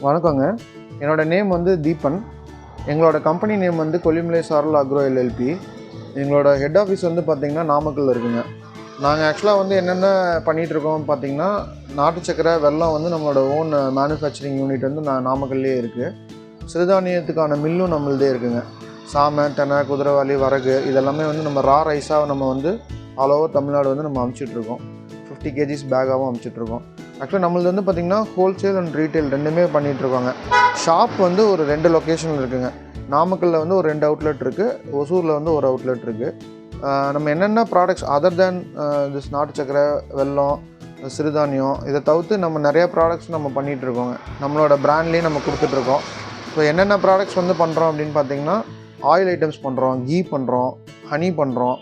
வணக்கங்க. என்னோட நேம் வந்து தீபன். எங்களோட கம்பெனி நேம் வந்து கொல்லிமலை சாரல் அக்ரோ எல்எல்பி. எங்களோட ஹெட் ஆஃபீஸ் வந்து பார்த்திங்கன்னா நாமக்கல்ல இருக்குங்க. நாங்கள் ஆக்சுவலாக வந்து என்னென்ன பண்ணிகிட்ருக்கோம் பார்த்திங்கன்னா, நாட்டு சக்கரை, வெல்லம் வந்து நம்மளோட ஓன் மேனுஃபேக்சரிங் யூனிட் வந்து நாமக்கல்லே இருக்குது. சிறுதானியத்துக்கான மில்லும் நம்மள்தே இருக்குங்க. சாமை, தெனை, குதிரைவாலி, வரகு இதெல்லாமே வந்து நம்ம ரா ரைஸாக நம்ம வந்து ஆல் ஓவர் தமிழ்நாடு வந்து நம்ம அமுச்சிட்ருக்கோம். 50 kgs பேக்காகவும் அமுச்சிட்ருக்கோம். ஆக்சுவலாக நம்மளது வந்து பார்த்திங்கன்னா ஹோல்சேல் அண்ட் ரீட்டைல் ரெண்டுமே பண்ணிகிட்ருக்கோங்க. ஷாப் வந்து ஒரு 2 லொக்கேஷனில் இருக்குதுங்க. நாமக்கல்லில் வந்து ஒரு 2 அவுட்லெட் இருக்குது, ஒசூரில் வந்து ஒரு அவுட்லெட் இருக்குது. நம்ம என்னென்ன ப்ராடக்ட்ஸ் அதர் தேன் திஸ் நாட்டு சக்கரை, வெல்லம், சிறுதானியம் இதை தவிர்த்து நம்ம நிறையா ப்ராடக்ட்ஸ் நம்ம பண்ணிகிட்ருக்கோங்க. நம்மளோட ப்ராண்ட்லேயும் நம்ம கொடுத்துட்ருக்கோம். ஸோ என்னென்ன ப்ராடக்ட்ஸ் வந்து பண்ணுறோம் அப்படின்னு பார்த்திங்கன்னா, ஆயில் ஐட்டம்ஸ் பண்ணுறோம், கீ பண்ணுறோம், ஹனி பண்ணுறோம்,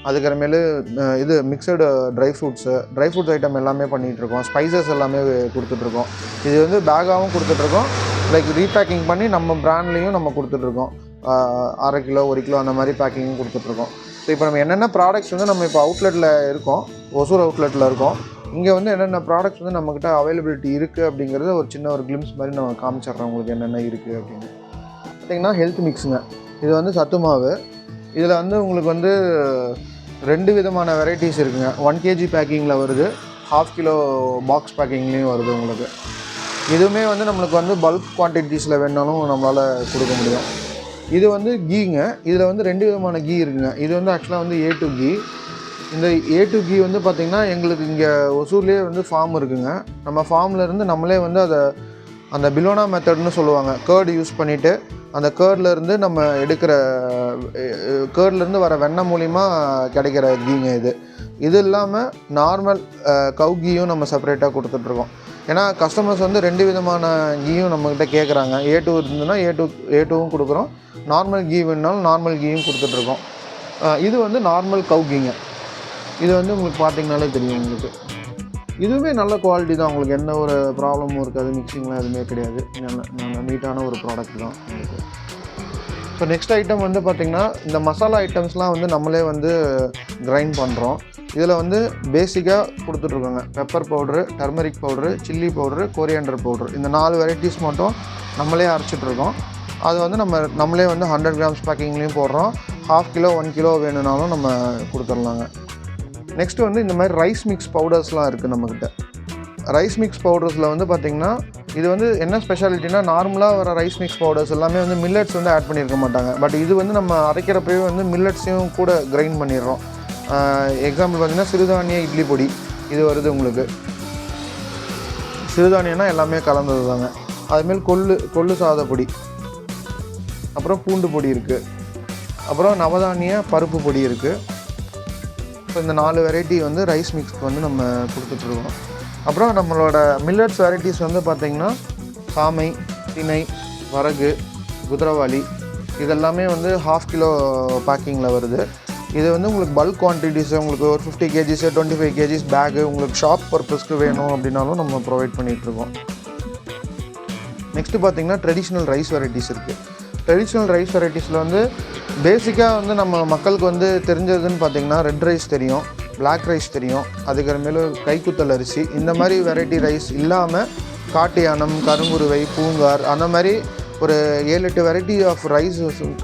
அதுக்கப்புறமேலு இது மிக்சடு ட்ரை ஃப்ரூட்ஸ் ஐட்டம் எல்லாமே பண்ணிகிட்ருக்கோம். ஸ்பைசஸ் எல்லாமே கொடுத்துட்ருக்கோம். இது வந்து பேக்காகவும் கொடுத்துட்ருக்கோம், லைக் ரீபேக்கிங் பண்ணி நம்ம ப்ராண்ட்லேயும் நம்ம கொடுத்துட்ருக்கோம். 1/2 கிலோ 1 கிலோ அந்த மாதிரி பேக்கிங்கும் கொடுத்துட்ருக்கோம். ஸோ இப்போ நம்ம என்னென்ன ப்ராடக்ட்ஸ் வந்து நம்ம இப்போ அவுட்லெட்டில் இருக்கோம், ஒசூர் அவுட்லெட்டில் இருக்கோம். இங்கே வந்து என்னென்ன ப்ராடக்ட்ஸ் வந்து நம்மக்கிட்ட அவைலபிலிட்டி இருக்குது அப்படிங்கிறது ஒரு சின்ன ஒரு கிளிம்ஸ் மாதிரி நம்ம காமிச்சிட்றோம் உங்களுக்கு என்னென்ன இருக்குது அப்படின்னு. பார்த்திங்கன்னா ஹெல்த் மிக்ஸுங்க. இது வந்து சத்து மாவு. இதில் வந்து உங்களுக்கு வந்து 2 விதமான வெரைட்டிஸ் இருக்குங்க. 1 kg பேக்கிங்கில் வருது, 1/2 கிலோ பாக்ஸ் பேக்கிங்லேயும் வருது உங்களுக்கு. இதுவுமே வந்து நம்மளுக்கு வந்து பல்க் குவான்டிட்டிஸில் வேணாலும் நம்மளால் கொடுக்க முடியும். இது வந்து கீங்க. இதில் வந்து 2 விதமான கீ இருக்குங்க. இது வந்து ஆக்சுவலாக வந்து A2 கீ. இந்த A2 கீ வந்து பார்த்திங்கன்னா எங்களுக்கு இங்கே ஒசூர்லேயே வந்து ஃபார்ம் இருக்குதுங்க. நம்ம ஃபார்ம்லேருந்து நம்மளே வந்து அந்த பிலோனா மெத்தட்னு சொல்லுவாங்க. கேர்டு யூஸ் பண்ணிவிட்டு அந்த கேர்ட்லேருந்து நம்ம எடுக்கிற கேர்ட்லேருந்து வர வெண்ணெய் மூலிமா கிடைக்கிற கீங்க இது. இது இல்லாமல் நார்மல் கவு கீயும் நம்ம செப்பரேட்டாக கொடுத்துட்ருக்கோம். ஏன்னா கஸ்டமர்ஸ் வந்து 2 விதமான கீயும் நம்மக்கிட்ட கேட்குறாங்க. A2 இருந்ததுன்னா A2வும் கொடுக்குறோம், நார்மல் கீ வேணுனாலும் நார்மல் கீயும் கொடுத்துட்ருக்கோம். இது வந்து நார்மல் கவு கீங்க. இது வந்து உங்களுக்கு பார்த்திங்கனாலே தெரியும் உங்களுக்கு. இதுவுமே நல்ல குவாலிட்டி தான், உங்களுக்கு எந்த ஒரு ப்ராப்ளமும் இருக்காது, மிக்சிங்லாம் எதுவுமே கிடையாது. நல்ல நீட்டான ஒரு ப்ராடக்ட் தான் உங்களுக்கு. ஸோ நெக்ஸ்ட் ஐட்டம் வந்து பார்த்திங்கன்னா, இந்த மசாலா ஐட்டம்ஸ்லாம் வந்து நம்மளே வந்து கிரைண்ட் பண்ணுறோம். இதில் வந்து பேசிக்காக கொடுத்துட்ருக்கோங்க. Pepper powder, turmeric powder, chilli powder, coriander powder, இந்த 4 வெரைட்டிஸ் மட்டும் நம்மளே அரைச்சிட்ருக்கோம். அது வந்து நம்மளே வந்து 100 கிராம்ஸ் பேக்கிங்லேயும் போடுறோம். 1/2 கிலோ 1 கிலோ வேணும்னாலும் நம்ம கொடுத்துர்லாங்க. நெக்ஸ்ட்டு வந்து இந்த மாதிரி ரைஸ் மிக்ஸ் பவுடர்ஸ்லாம் இருக்குது நம்மக்கிட்ட. ரைஸ் மிக்ஸ் பவுடர்ஸில் வந்து பார்த்திங்கன்னா, இது வந்து என்ன ஸ்பெஷாலிட்டினா, நார்மலாக வர ரைஸ் மிக்ஸ் பவுடர்ஸ் எல்லாமே வந்து மில்லட்ஸ் வந்து ஆட் பண்ணியிருக்க மாட்டாங்க. பட் இது வந்து நம்ம அரைக்கிறப்பவே வந்து மில்லட்ஸையும் கூட கிரைண்ட் பண்ணிடுறோம். எக்ஸாம்பிள் பார்த்திங்கன்னா சிறுதானிய இட்லி பொடி இது வருது உங்களுக்கு. சிறுதானியம்னா எல்லாமே கலந்தது தாங்க. அதுமாரி கொள்ளு சாத பொடி, அப்புறம் பூண்டு பொடி இருக்குது, அப்புறம் நவதானிய பருப்பு பொடி இருக்குது. ஸோ இந்த 4 வெரைட்டி வந்து ரைஸ் மிக்ஸ்க்கு வந்து நம்ம கொடுத்துட்ருக்கோம். அப்புறம் நம்மளோட மில்லட்ஸ் வெரைட்டிஸ் வந்து பார்த்திங்கன்னா சாமை, திணை, வரகு, குதிரைவாலி இதெல்லாமே வந்து 1/2 கிலோ பேக்கிங்கில் வருது. இது வந்து உங்களுக்கு பல்க் குவான்டிட்டிஸ், உங்களுக்கு ஒரு 50 kgs 25 kgs பேக்கு உங்களுக்கு ஷாப் பர்பஸ்க்கு வேணும் அப்படின்னாலும் நம்ம ப்ரொவைட் பண்ணிகிட்ருக்கோம். நெக்ஸ்ட்டு பார்த்திங்கன்னா ட்ரெடிஷ்னல் ரைஸ் வெரைட்டிஸ் இருக்குது. ட்ரெடிஷ்னல் ரைஸ் வெரைட்டிஸில் வந்து பேசிக்காக வந்து நம்ம மக்களுக்கு வந்து தெரிஞ்சதுன்னு பார்த்திங்கன்னா ரெட் ரைஸ் தெரியும், பிளாக் ரைஸ் தெரியும், அதுக்கப்புறமேலு கைக்குத்தல் அரிசி, இந்த மாதிரி வெரைட்டி ரைஸ் இல்லாமல் காட்டு யானம், கருங்குருவை, பூங்கார் அந்த மாதிரி ஒரு 7-8 வெரைட்டி ஆஃப்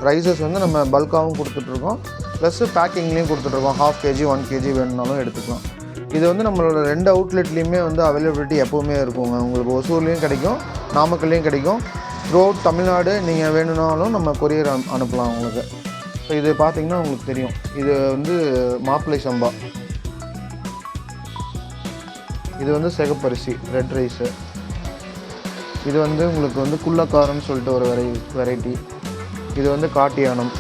ரைஸஸ் வந்து நம்ம பல்காகவும் கொடுத்துட்ருக்கோம். ப்ளஸ்ஸு பேக்கிங்லேயும் கொடுத்துட்ருக்கோம். 1/2 kg 1 kg வேணுனாலும் எடுத்துக்கலாம். இது வந்து நம்மளோட 2 அவுட்லெட்லேயுமே வந்து அவைலபிலிட்டி எப்போவுமே இருக்குங்க. உங்களுக்கு ஒசூர்லேயும் கிடைக்கும், நாமக்கல்லையும் கிடைக்கும். த்ரூ அவுட் தமிழ்நாடு நீங்கள் வேணும்னாலும் நம்ம கொரியர் அனுப்பலாம் உங்களுக்கு. ஸோ இது பார்த்திங்கன்னா உங்களுக்கு தெரியும், இது வந்து மாப்பிள்ளை சம்பா, இது வந்து சிகப்பரிசி ரெட் ரைஸு, இது வந்து உங்களுக்கு வந்து குள்ளக்காரன்னு சொல்லிட்டு ஒரு வெரைட்டி, இது வந்து காட்டு யானம்,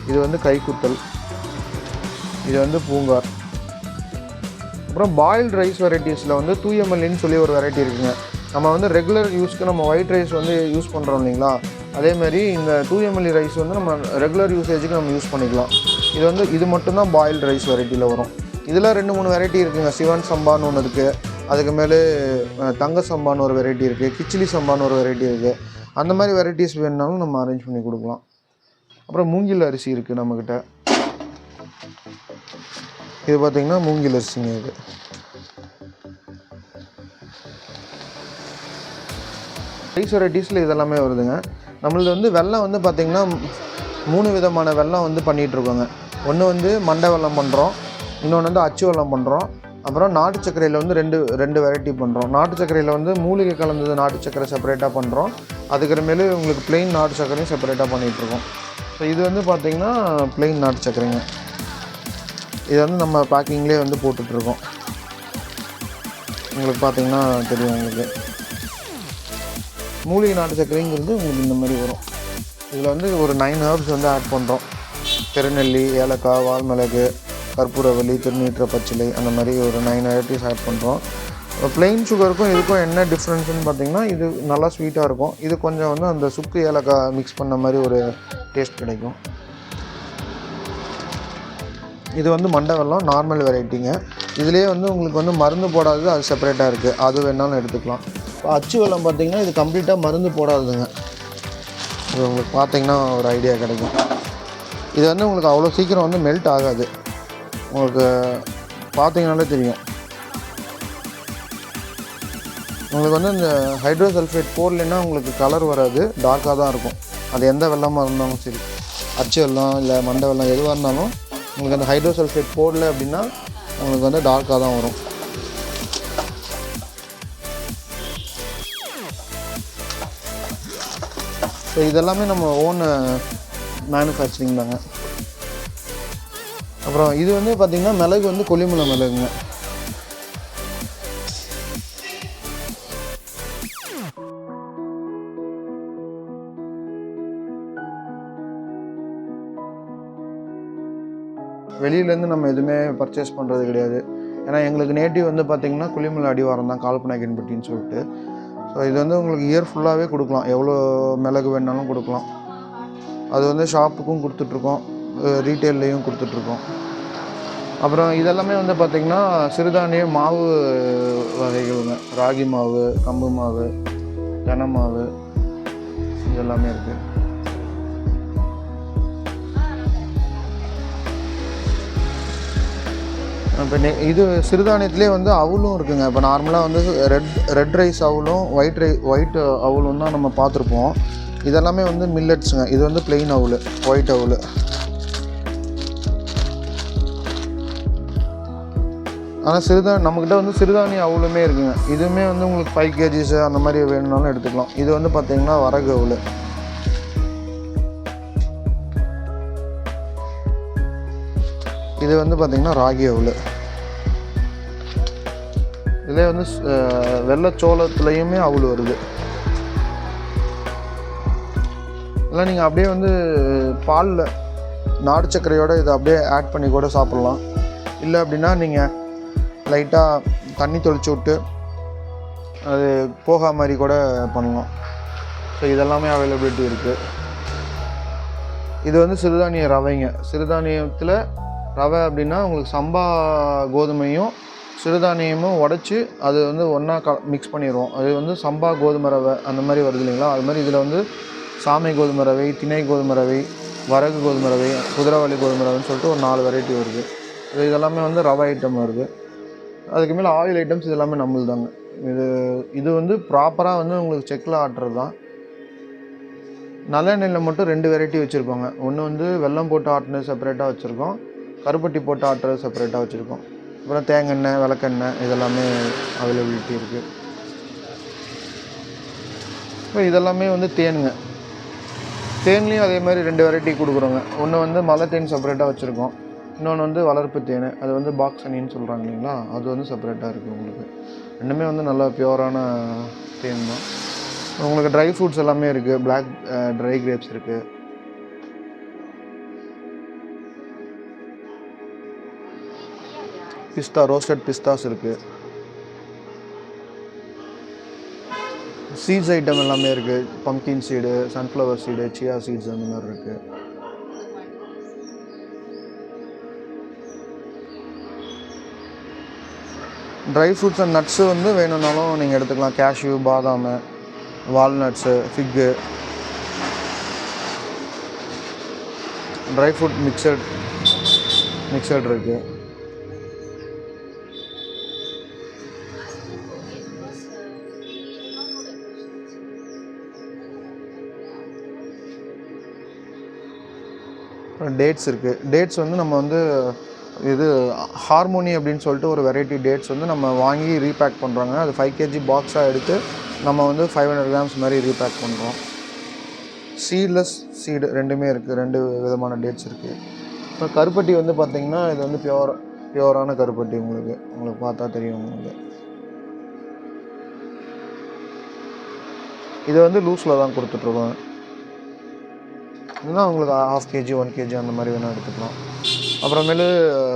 இது வந்து கைக்குத்தல், இது வந்து பூங்கார். அப்புறம் பாயில்டு ரைஸ் வெரைட்டிஸில் வந்து தூயமல்லின்னு சொல்லி ஒரு வெரைட்டி இருக்குங்க. நம்ம வந்து ரெகுலர் யூஸ்க்கு நம்ம ஒயிட் ரைஸ் வந்து யூஸ் பண்ணுறோம் இல்லைங்களா, அதேமாதிரி இந்த தூயமல்லி ரைஸ் வந்து நம்ம ரெகுலர் யூசேஜுக்கு நம்ம யூஸ் பண்ணிக்கலாம். இது மட்டும்தான் பாயில்டு ரைஸ் வெரைட்டியில் வரும். இதில் 2-3 வெரைட்டி இருக்குதுங்க. சிவன் சம்பான்னு ஒன்று இருக்குது, அதுக்கு மேலே தங்க சம்பான்னு ஒரு வெரைட்டி இருக்குது, கிச்சிலி சம்பான்னு ஒரு வெரைட்டி இருக்குது. அந்த மாதிரி வெரைட்டிஸ் வேணுனாலும் நம்ம அரேஞ்ச் பண்ணி கொடுக்கலாம். அப்புறம் மூங்கில் அரிசி இருக்குது நம்மக்கிட்ட. இது பார்த்திங்கன்னா மூங்கில் அரிசிங்க. இது ரைஸ் வெரைட்டிஸில் இதெல்லாமே வருதுங்க. நம்மளது வந்து வெல்லம் வந்து பார்த்திங்கன்னா 3 விதமான வெல்லம் வந்து பண்ணிகிட்ருக்கோங்க. ஒன்று வந்து மண்டை வெல்லம் பண்ணுறோம், இன்னொன்று வந்து அச்சு வெல்லம் பண்ணுறோம், அப்புறம் நாட்டு சர்க்கரையில் வந்து ரெண்டு வெரைட்டி பண்ணுறோம். நாட்டு சர்க்கரையில் வந்து மூலிகை கலந்தது நாட்டு சர்க்கரை செப்பரேட்டாக பண்ணுறோம், அதுக்கப்புறமேலு உங்களுக்கு ப்ளெயின் நாட்டு சர்க்கரையும் செப்பரேட்டாக பண்ணிகிட்ருக்கோம். ஸோ இது வந்து பார்த்திங்கன்னா ப்ளெயின் நாட்டு சர்க்கரைங்க. இது வந்து நம்ம பேக்கிங்லேயே வந்து போட்டுட்ருக்கோம். உங்களுக்கு பார்த்திங்கன்னா தெரியும். உங்களுக்கு மூலிகை நாட்டு சர்க்கரைங்கிறது உங்களுக்கு இந்த மாதிரி வரும். இதில் வந்து ஒரு 9 ஹெர்ப்ஸ் வந்து ஆட் பண்ணுறோம். திருநெல்லி, ஏலக்காய், வால்மிளகு, கற்பூரவள்ளி, திருநீற்ற பச்சிலை, அந்த மாதிரி ஒரு 9 வெரைட்டிஸ் ஆட் பண்ணுறோம். ப்ளெயின் சுகருக்கும் இதுக்கும் என்ன டிஃப்ரென்ஸ்னு பார்த்திங்கன்னா இது நல்லா ஸ்வீட்டாக இருக்கும். இது கொஞ்சம் வந்து அந்த சுக்கு ஏலக்காய் மிக்ஸ் பண்ண மாதிரி ஒரு டேஸ்ட் கிடைக்கும். இது வந்து மண்டை வெல்லம் நார்மல் வெரைட்டிங்க. இதுலேயே வந்து உங்களுக்கு வந்து மருந்து போடாதது அது செப்பரேட்டாக இருக்குது, அது வேணாலும் எடுத்துக்கலாம். இப்போ அச்சு வெல்லம் பார்த்திங்கன்னா இது கம்ப்ளீட்டாக மருந்து போடாதுங்க. இது உங்களுக்கு பார்த்திங்கன்னா ஒரு ஐடியா கிடைக்கும். இது வந்து உங்களுக்கு அவ்வளோ சீக்கிரம் வந்து மெல்ட் ஆகாது. உங்களுக்கு பார்த்திங்கனாலே தெரியும். உங்களுக்கு வந்து இந்த ஹைட்ரோசல்ஃபேட் போடலைன்னா உங்களுக்கு கலர் வராது, டார்க்காக தான் இருக்கும். அது எந்த வெல்லமாக இருந்தாலும் சரி, அச்சு வெல்லம் இல்லை மண்டை வெல்லம் எதுவாக இருந்தாலும் உங்களுக்கு அந்த ஹைட்ரோசல்ஃபேட் போடலை அப்படின்னா உங்களுக்கு வந்து டார்க்காக தான் வரும். ஸோ இதெல்லாமே நம்ம ஓன் மேனுஃபேக்சரிங் தாங்க. அப்புறம் இது வந்து பார்த்திங்கன்னா மிளகு வந்து கொல்லிமலை மிளகுங்க. வெளியிலேருந்து நம்ம எதுவுமே பர்ச்சேஸ் பண்ணுறது கிடையாது. ஏன்னா எங்களுக்கு நேட்டிவ் வந்து பார்த்திங்கன்னா கொல்லிமலை அடிவாரம் தான், கால்பநாயக்கன்பட்டின்னு சொல்லிட்டு. ஸோ இது வந்து உங்களுக்கு இயர் ஃபுல்லாகவே கொடுக்கலாம், எவ்வளோ மிளகு வேணாலும் கொடுக்கலாம். அது வந்து ஷாப்புக்கும் கொடுத்துட்ருக்கோம், ரீட்டெயில்லையும் கொடுத்துட்ருக்கோம். அப்புறம் இதெல்லாமே வந்து பார்த்திங்கன்னா சிறுதானிய மாவு வகைகள்ங்க. ராகி மாவு, கம்பு மாவு, தெனை மாவு, இதெல்லாமே இருக்குது. இப்போ இது சிறுதானியத்துலேயே வந்து அவுலும் இருக்குதுங்க. இப்போ நார்மலாக வந்து ரெட் ரைஸ் அவுலும் ஒயிட் அவுலும் தான் நம்ம பார்த்துருப்போம். இதெல்லாமே வந்து மில்லட்ஸுங்க. இது வந்து ப்ளெயின் அவுல், ஒயிட் அவுல். ஆனால் நம்மக்கிட்ட வந்து சிறுதானிய அவுலுமே இருக்குங்க. இதுவுமே வந்து உங்களுக்கு 5 kgs அந்த மாதிரி வேணும்னாலும் எடுத்துக்கலாம். இது வந்து பார்த்திங்கன்னா வரகு அவுல். இது வந்து பார்த்திங்கன்னா ராகி அவுல். இதில் வந்து வெள்ளைச்சோளத்துலேயுமே அவுல் வருது. இல்லை நீங்கள் அப்படியே வந்து பாலில் நாட்டு சர்க்கரையோடு இதை அப்படியே ஆட் பண்ணி கூட சாப்பிட்லாம். இல்லை அப்படின்னா நீங்கள் லைட்டாக தண்ணி தெளிச்சு விட்டு அது போகா மாதிரி கூட பண்ணலாம். ஸோ இதெல்லாமே அவைலபிலிட்டி இருக்குது. இது வந்து சிறுதானிய ரவைங்க. சிறுதானியத்தில் ரவை அப்படின்னா உங்களுக்கு சம்பா கோதுமையும் சிறுதானியமும் உடச்சி அது வந்து ஒன்றா மிக்ஸ் பண்ணிடுவோம். அது வந்து சம்பா கோதுமை ரவை அந்த மாதிரி வருது இல்லைங்களா. அது மாதிரி இதில் வந்து சாமை கோதுமை ரவை, திணை கோதுமை ரவை, வரகு கோதுமை ரவை, குதிரைவாலி கோதுமை ரவைன்னு சொல்லிட்டு ஒரு 4 வெரைட்டி வருது. இதெல்லாமே வந்து ரவை ஐட்டம் வருது. அதுக்கு மேலே ஆயில் ஐட்டம்ஸ் இதெல்லாமே நம்மளுது தாங்க. இது வந்து ப்ராப்பராக வந்து உங்களுக்கு செக்கில் ஆட்டுறது தான். நல்லெண்ணெயில் மட்டும் 2 வெரைட்டி வச்சுருக்கோங்க. ஒன்று வந்து வெல்லம் போட்டு ஆட்டினது செப்பரேட்டாக வச்சுருக்கோம், கருப்பட்டி போட்டு ஆட்டுறது செப்பரேட்டாக வச்சுருக்கோம். அப்புறம் தேங்காய், விளக்கெண்ணெய் இதெல்லாமே அவைலபிலிட்டி இருக்குது. இப்போ இதெல்லாமே வந்து தேனுங்க. தேன்லேயும் அதே மாதிரி 2 வெரைட்டி கொடுக்குறோங்க. ஒன்று வந்து மலை தேன் செப்பரேட்டாக வச்சுருக்கோம், இன்னொன்று வந்து வளர்ப்பு தேன், அது வந்து பாக்ஸ் ஹனின்னு சொல்கிறாங்க இல்லைங்களா, அது வந்து செப்பரேட்டாக இருக்குது. உங்களுக்கு ரெண்டுமே வந்து நல்லா பியூரான தேன் தான். உங்களுக்கு ட்ரை ஃப்ரூட்ஸ் எல்லாமே இருக்குது. பிளாக் ட்ரை கிரேப்ஸ் இருக்குது. பிஸ்தா, ரோஸ்டட் பிஸ்தாஸ் இருக்குது. சீட்ஸ் ஐட்டம் எல்லாமே இருக்குது. Pumpkin seed, sunflower seed, chia seeds அந்த மாதிரி இருக்குது. ட்ரை ஃப்ரூட்ஸ் அண்ட் நட்ஸு வந்து வேணும்னாலும் நீங்கள் எடுத்துக்கலாம். கேஷ்யூ, பாதாம், வால்நட்ஸு, ஃபிக்கு, ட்ரை ஃப்ரூட் மிக்சட் இருக்குது. டேட்ஸ் இருக்குது. டேட்ஸ் வந்து நம்ம வந்து இது ஹார்மோனி அப்படின்னு சொல்லிட்டு ஒரு வெரைட்டி டேட்ஸ் வந்து நம்ம வாங்கி ரீபேக் பண்ணுறாங்க. அது 5 kg பாக்ஸாக எடுத்து நம்ம வந்து 500 grams மாதிரி ரீபேக் பண்ணுறோம். சீட்லெஸ் சீடு ரெண்டுமே இருக்குது, 2 விதமான டேட்ஸ் இருக்குது. இப்போ கருப்பட்டி வந்து பார்த்திங்கன்னா இது வந்து பியூரான கருப்பட்டி. உங்களுக்கு பார்த்தா தெரியும். உங்களுக்கு இது வந்து லூஸில் தான் கொடுத்துட்ருக்கோம். இதுதான் உங்களுக்கு 1/2 kg 1 kg அந்த மாதிரி வேணால் எடுத்துக்கலாம். அப்புறமேலு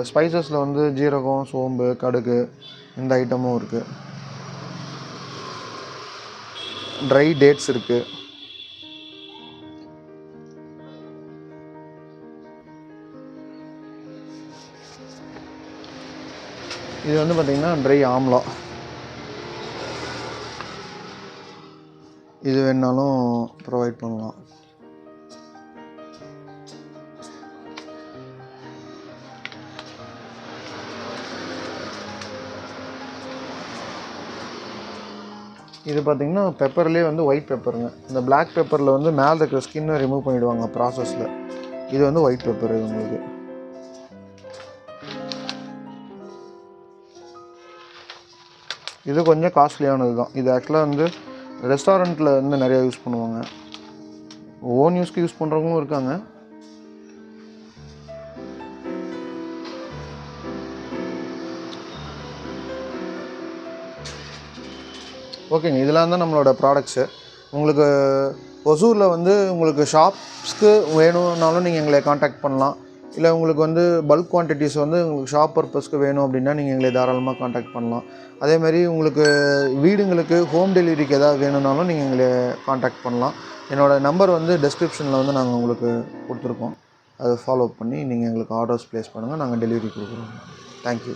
ஸ்பைசஸில் வந்து ஜீரகம், சோம்பு, கடுகு இந்த ஐட்டமும் இருக்குது. ட்ரை டேட்ஸ் இருக்குது. இது வந்து பார்த்திங்கன்னா ட்ரை ஆம்லா. இது வேணாலும் ப்ரொவைட் பண்ணலாம். இது பார்த்திங்கன்னா பெப்பர்லேயே வந்து ஒயிட் பெப்பருங்க. இந்த பிளாக் பெப்பரில் வந்து மேலே இருக்கிற ஸ்கின்னை ரிமூவ் பண்ணிவிடுவாங்க ப்ராசஸில். இது வந்து ஒயிட் பெப்பர். இது உங்களுக்கு இது கொஞ்சம் காஸ்ட்லியானது தான். இது ஆக்சுவலாக வந்து ரெஸ்டாரண்ட்டில் வந்து நிறையா யூஸ் பண்ணுவாங்க. ஓன் யூஸ்க்கு யூஸ் பண்ணுறவங்களும் இருக்காங்க. ஓகேங்க, இதெல்லாம் தான் நம்மளோட ப்ராடக்ட்ஸு. உங்களுக்கு ஒசூரில் வந்து உங்களுக்கு ஷாப்ஸ்க்கு வேணும்னாலும் நீங்கள் எங்களை காண்டாக்ட் பண்ணலாம். இல்லை உங்களுக்கு வந்து பல்க் குவான்டிட்டிஸ் வந்து உங்களுக்கு ஷாப் பர்பஸ்க்கு வேணும் அப்படின்னா நீங்கள் எங்களை தாராளமாக காண்டாக்ட் பண்ணலாம். அதேமாதிரி உங்களுக்கு வீடுங்களுக்கு ஹோம் டெலிவரிக்கு எதாவது வேணும்னாலும் நீங்கள் எங்களை காண்டாக்ட் பண்ணலாம். என்னோடய நம்பர் வந்து டெஸ்கிரிப்ஷனில் வந்து நாங்கள் உங்களுக்கு கொடுத்துருக்கோம். அதை ஃபாலோ பண்ணி நீங்கள் எங்களுக்கு ஆர்டர்ஸ் ப்ளேஸ் பண்ணுங்கள். நாங்கள் டெலிவரி கொடுக்குறோம். தேங்க்யூ.